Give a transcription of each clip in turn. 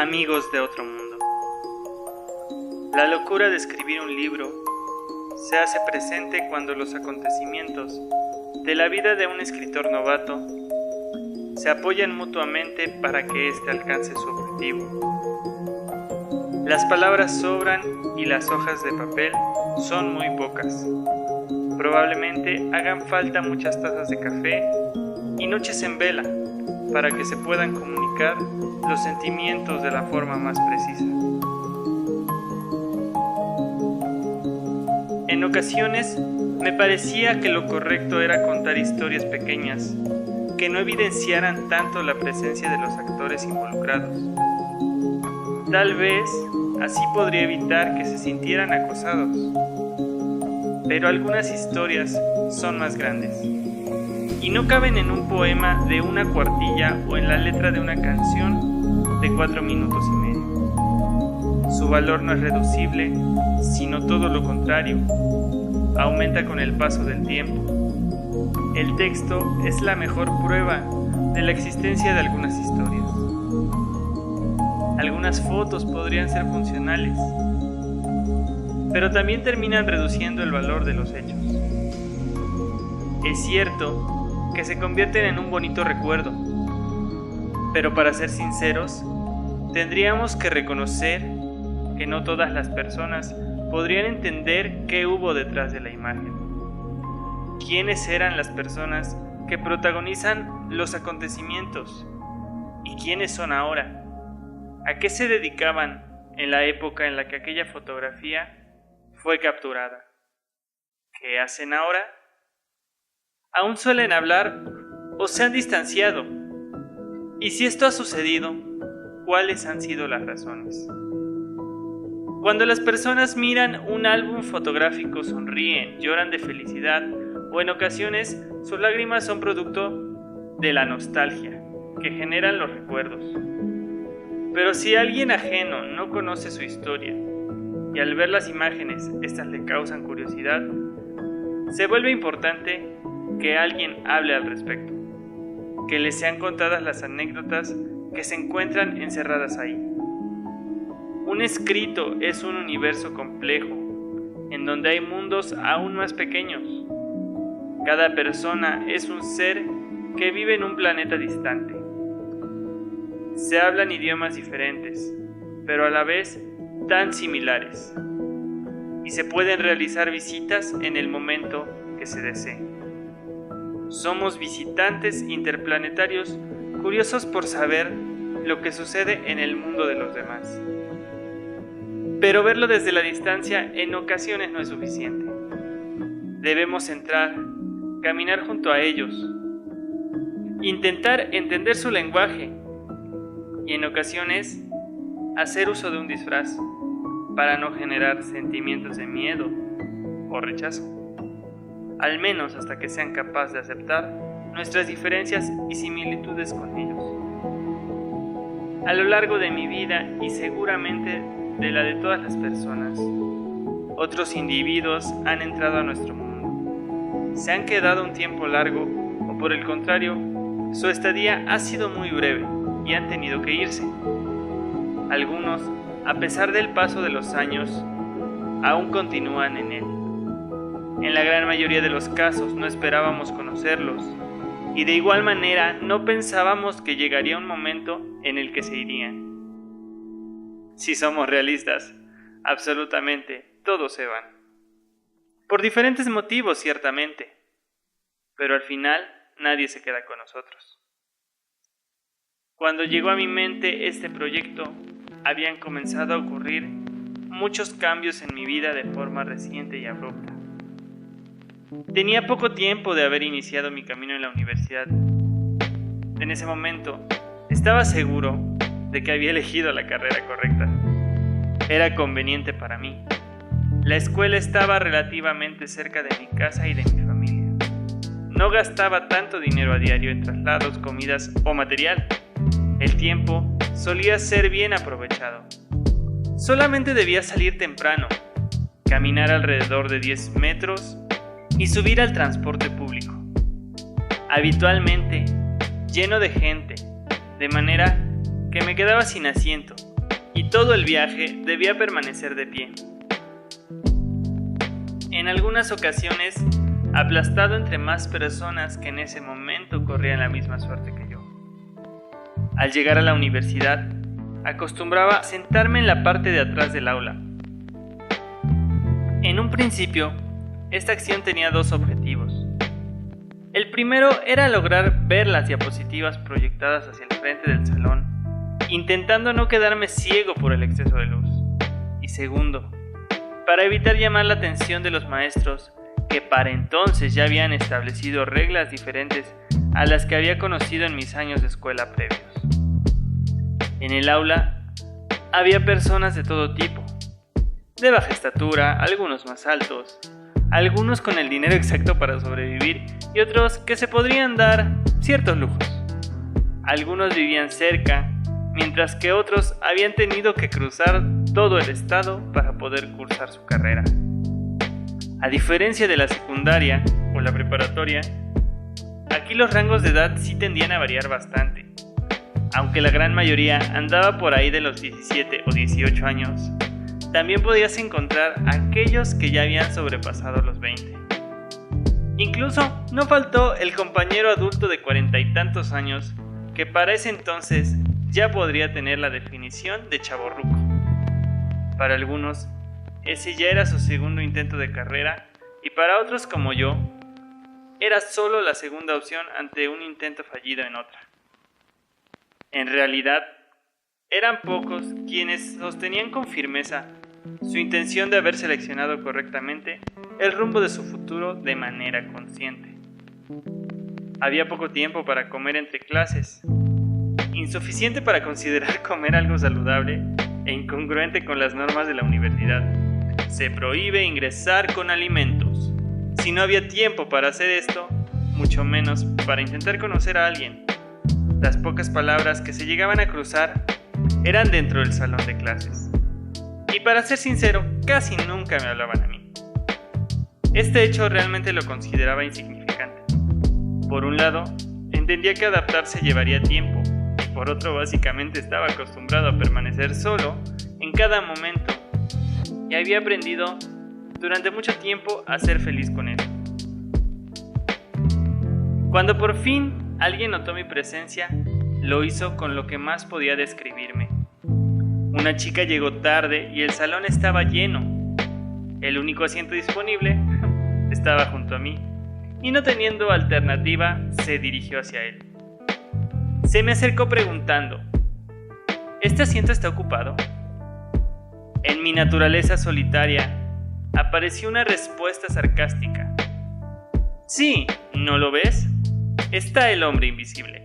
Amigos de otro mundo. La locura de escribir un libro se hace presente cuando los acontecimientos de la vida de un escritor novato se apoyan mutuamente para que éste alcance su objetivo. Las palabras sobran y las hojas de papel son muy pocas. Probablemente hagan falta muchas tazas de café y noches en vela para que se puedan comunicar los sentimientos de la forma más precisa. En ocasiones me parecía que lo correcto era contar historias pequeñas que no evidenciaran tanto la presencia de los actores involucrados. Tal vez así podría evitar que se sintieran acosados. Pero algunas historias son más grandes y no caben en un poema de una cuartilla o en la letra de una canción de 4 minutos y medio. Su valor no es reducible, sino todo lo contrario, aumenta con el paso del tiempo. El texto es la mejor prueba de la existencia de algunas historias. Algunas fotos podrían ser funcionales, pero también terminan reduciendo el valor de los hechos. Es cierto que se convierten en un bonito recuerdo, pero para ser sinceros, tendríamos que reconocer que no todas las personas podrían entender qué hubo detrás de la imagen. ¿Quiénes eran las personas que protagonizan los acontecimientos? ¿Y quiénes son ahora? ¿A qué se dedicaban en la época en la que aquella fotografía fue capturada? ¿Qué hacen ahora? ¿Aún suelen hablar o se han distanciado? Y si esto ha sucedido, ¿cuáles han sido las razones? Cuando las personas miran un álbum fotográfico, sonríen, lloran de felicidad o en ocasiones sus lágrimas son producto de la nostalgia que generan los recuerdos. Pero si alguien ajeno no conoce su historia y al ver las imágenes estas le causan curiosidad, se vuelve importante que alguien hable al respecto, que les sean contadas las anécdotas que se encuentran encerradas ahí. Un escrito es un universo complejo, en donde hay mundos aún más pequeños. Cada persona es un ser que vive en un planeta distante. Se hablan idiomas diferentes, pero a la vez tan similares, y se pueden realizar visitas en el momento que se desee. Somos visitantes interplanetarios curiosos por saber lo que sucede en el mundo de los demás. Pero verlo desde la distancia en ocasiones no es suficiente. Debemos entrar, caminar junto a ellos, intentar entender su lenguaje y en ocasiones hacer uso de un disfraz para no generar sentimientos de miedo o rechazo. Al menos hasta que sean capaces de aceptar nuestras diferencias y similitudes con ellos. A lo largo de mi vida y seguramente de la de todas las personas, otros individuos han entrado a nuestro mundo. Se han quedado un tiempo largo o por el contrario, su estadía ha sido muy breve y han tenido que irse. Algunos, a pesar del paso de los años, aún continúan en él. En la gran mayoría de los casos no esperábamos conocerlos y de igual manera no pensábamos que llegaría un momento en el que se irían. Si somos realistas, absolutamente todos se van. Por diferentes motivos, ciertamente, pero al final nadie se queda con nosotros. Cuando llegó a mi mente este proyecto, habían comenzado a ocurrir muchos cambios en mi vida de forma reciente y abrupta. Tenía poco tiempo de haber iniciado mi camino en la universidad. En ese momento, estaba seguro de que había elegido la carrera correcta. Era conveniente para mí. La escuela estaba relativamente cerca de mi casa y de mi familia. No gastaba tanto dinero a diario en traslados, comidas o material. El tiempo solía ser bien aprovechado. Solamente debía salir temprano, caminar alrededor de 10 metros y subir al transporte público. Habitualmente lleno de gente, de manera que me quedaba sin asiento y todo el viaje debía permanecer de pie. En algunas ocasiones, aplastado entre más personas que en ese momento corrían la misma suerte que yo. Al llegar a la universidad, acostumbraba a sentarme en la parte de atrás del aula. En un principio, esta acción tenía dos objetivos. El primero era lograr ver las diapositivas proyectadas hacia el frente del salón, intentando no quedarme ciego por el exceso de luz. Y segundo, para evitar llamar la atención de los maestros, que para entonces ya habían establecido reglas diferentes a las que había conocido en mis años de escuela previos. En el aula había personas de todo tipo, de baja estatura, algunos más altos, algunos con el dinero exacto para sobrevivir y otros que se podrían dar ciertos lujos. Algunos vivían cerca, mientras que otros habían tenido que cruzar todo el estado para poder cursar su carrera. A diferencia de la secundaria o la preparatoria, aquí los rangos de edad sí tendían a variar bastante. Aunque la gran mayoría andaba por ahí de los 17 o 18 años, también podías encontrar aquellos que ya habían sobrepasado los 20. Incluso no faltó el compañero adulto de 40 y tantos años que para ese entonces ya podría tener la definición de chavorruco. Para algunos, ese ya era su segundo intento de carrera y para otros como yo, era solo la segunda opción ante un intento fallido en otra. En realidad, eran pocos quienes sostenían con firmeza su intención de haber seleccionado correctamente el rumbo de su futuro de manera consciente. Había poco tiempo para comer entre clases, insuficiente para considerar comer algo saludable e incongruente con las normas de la universidad. Se prohíbe ingresar con alimentos. Si no había tiempo para hacer esto, mucho menos para intentar conocer a alguien. Las pocas palabras que se llegaban a cruzar eran dentro del salón de clases. Y para ser sincero, casi nunca me hablaban a mí. Este hecho realmente lo consideraba insignificante. Por un lado, entendía que adaptarse llevaría tiempo, y por otro básicamente estaba acostumbrado a permanecer solo en cada momento, y había aprendido durante mucho tiempo a ser feliz con él. Cuando por fin alguien notó mi presencia, lo hizo con lo que más podía describirme. Una chica llegó tarde y el salón estaba lleno. El único asiento disponible estaba junto a mí, y no teniendo alternativa, se dirigió hacia él. Se me acercó preguntando: ¿este asiento está ocupado? En mi naturaleza solitaria apareció una respuesta sarcástica. Sí, ¿no lo ves? Está el hombre invisible.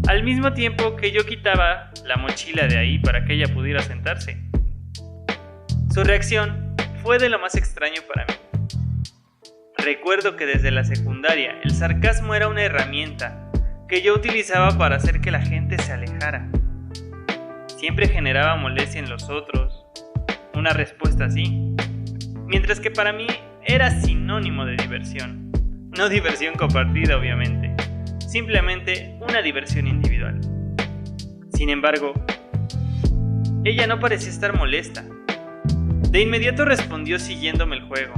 Al mismo tiempo que yo quitaba la mochila de ahí para que ella pudiera sentarse. Su reacción fue de lo más extraño para mí. Recuerdo que desde la secundaria el sarcasmo era una herramienta que yo utilizaba para hacer que la gente se alejara. Siempre generaba molestia en los otros, una respuesta así, mientras que para mí era sinónimo de diversión. No diversión compartida, obviamente, simplemente una diversión individual. Sin embargo, ella no parecía estar molesta. De inmediato respondió siguiéndome el juego: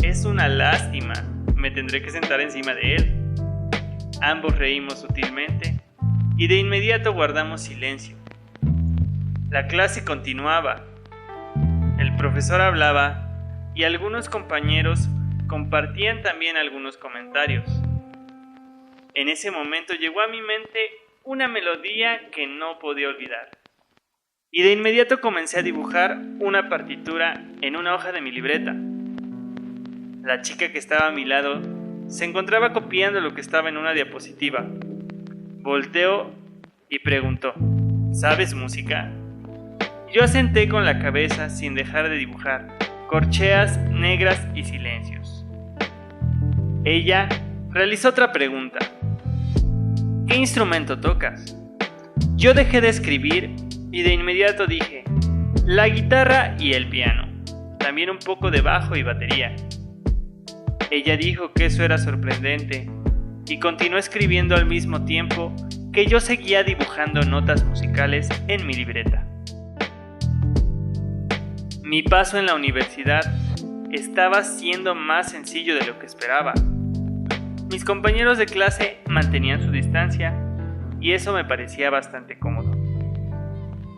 es una lástima, me tendré que sentar encima de él. Ambos reímos sutilmente y de inmediato guardamos silencio. La clase continuaba. El profesor hablaba y algunos compañeros compartían también algunos comentarios. En ese momento llegó a mi mente una melodía que no podía olvidar. Y de inmediato comencé a dibujar una partitura en una hoja de mi libreta. La chica que estaba a mi lado se encontraba copiando lo que estaba en una diapositiva. Volteó y preguntó: ¿sabes música? Yo asenté con la cabeza sin dejar de dibujar corcheas negras y silencios. Ella realizó otra pregunta: ¿qué instrumento tocas? Yo dejé de escribir y de inmediato dije: la guitarra y el piano, también un poco de bajo y batería. Ella dijo que eso era sorprendente y continuó escribiendo al mismo tiempo que yo seguía dibujando notas musicales en mi libreta. Mi paso en la universidad estaba siendo más sencillo de lo que esperaba. Mis compañeros de clase mantenían su distancia y eso me parecía bastante cómodo.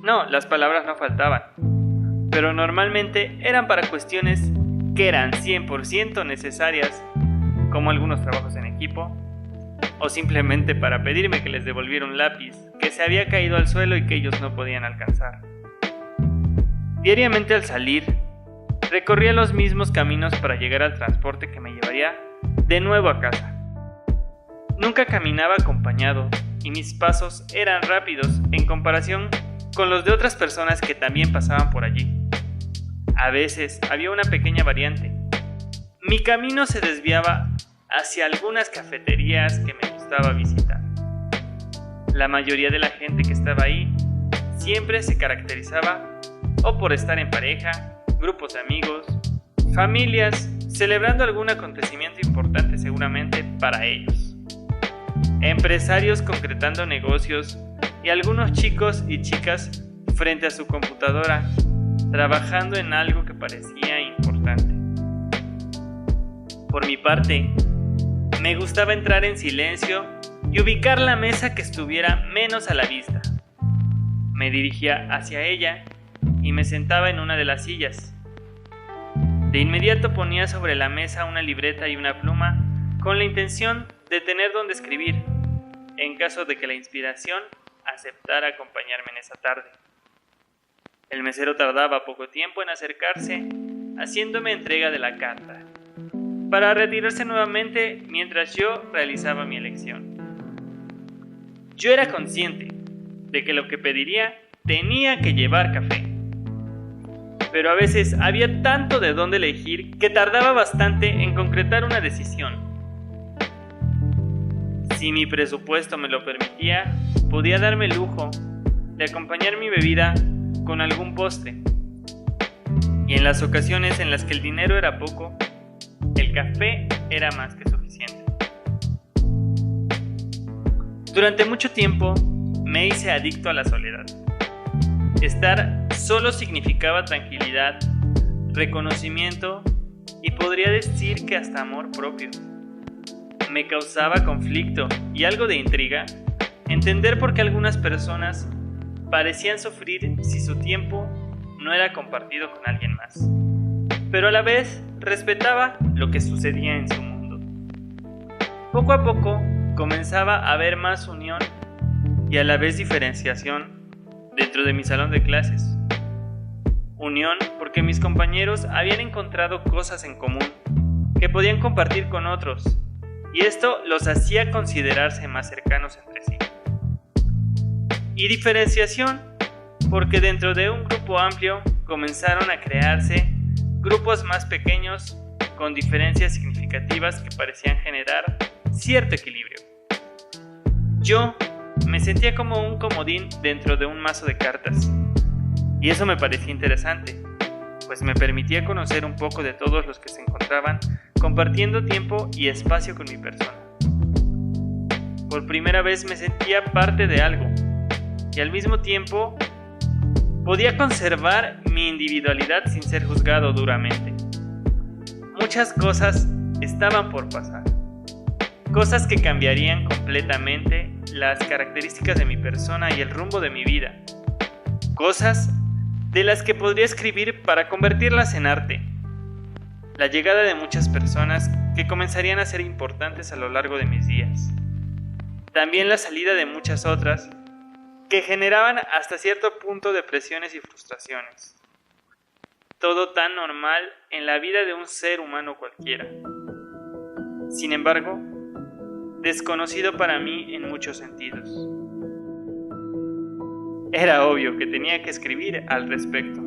No, las palabras no faltaban, pero normalmente eran para cuestiones que eran 100% necesarias, como algunos trabajos en equipo, o simplemente para pedirme que les devolviera un lápiz que se había caído al suelo y que ellos no podían alcanzar. Diariamente al salir, recorría los mismos caminos para llegar al transporte que me llevaría de nuevo a casa. Nunca caminaba acompañado y mis pasos eran rápidos en comparación con los de otras personas que también pasaban por allí. A veces había una pequeña variante. Mi camino se desviaba hacia algunas cafeterías que me gustaba visitar. La mayoría de la gente que estaba ahí siempre se caracterizaba o por estar en pareja, grupos de amigos, familias, celebrando algún acontecimiento importante seguramente para ellos. Empresarios concretando negocios y algunos chicos y chicas frente a su computadora, trabajando en algo que parecía importante. Por mi parte, me gustaba entrar en silencio y ubicar la mesa que estuviera menos a la vista. Me dirigía hacia ella y me sentaba en una de las sillas. De inmediato ponía sobre la mesa una libreta y una pluma con la intención de tener donde escribir, en caso de que la inspiración aceptara acompañarme en esa tarde. El mesero tardaba poco tiempo en acercarse, haciéndome entrega de la carta, para retirarse nuevamente mientras yo realizaba mi elección. Yo era consciente de que lo que pediría tenía que llevar café, pero a veces había tanto de dónde elegir que tardaba bastante en concretar una decisión. Si mi presupuesto me lo permitía, podía darme el lujo de acompañar mi bebida con algún postre. Y en las ocasiones en las que el dinero era poco, el café era más que suficiente. Durante mucho tiempo me hice adicto a la soledad. Estar solo significaba tranquilidad, reconocimiento y podría decir que hasta amor propio. Me causaba conflicto y algo de intriga entender por qué algunas personas parecían sufrir si su tiempo no era compartido con alguien más, pero a la vez respetaba lo que sucedía en su mundo. Poco a poco comenzaba a haber más unión y a la vez diferenciación dentro de mi salón de clases. Unión porque mis compañeros habían encontrado cosas en común que podían compartir con otros, y esto los hacía considerarse más cercanos entre sí. Y diferenciación porque dentro de un grupo amplio comenzaron a crearse grupos más pequeños con diferencias significativas que parecían generar cierto equilibrio. Yo me sentía como un comodín dentro de un mazo de cartas, y eso me parecía interesante, pues me permitía conocer un poco de todos los que se encontraban compartiendo tiempo y espacio con mi persona. Por primera vez me sentía parte de algo, y al mismo tiempo podía conservar mi individualidad sin ser juzgado duramente. Muchas cosas estaban por pasar, cosas que cambiarían completamente las características de mi persona y el rumbo de mi vida, cosas de las que podría escribir para convertirlas en arte. La llegada de muchas personas que comenzarían a ser importantes a lo largo de mis días. También la salida de muchas otras que generaban hasta cierto punto depresiones y frustraciones. Todo tan normal en la vida de un ser humano cualquiera. Sin embargo, desconocido para mí en muchos sentidos. Era obvio que tenía que escribir al respecto.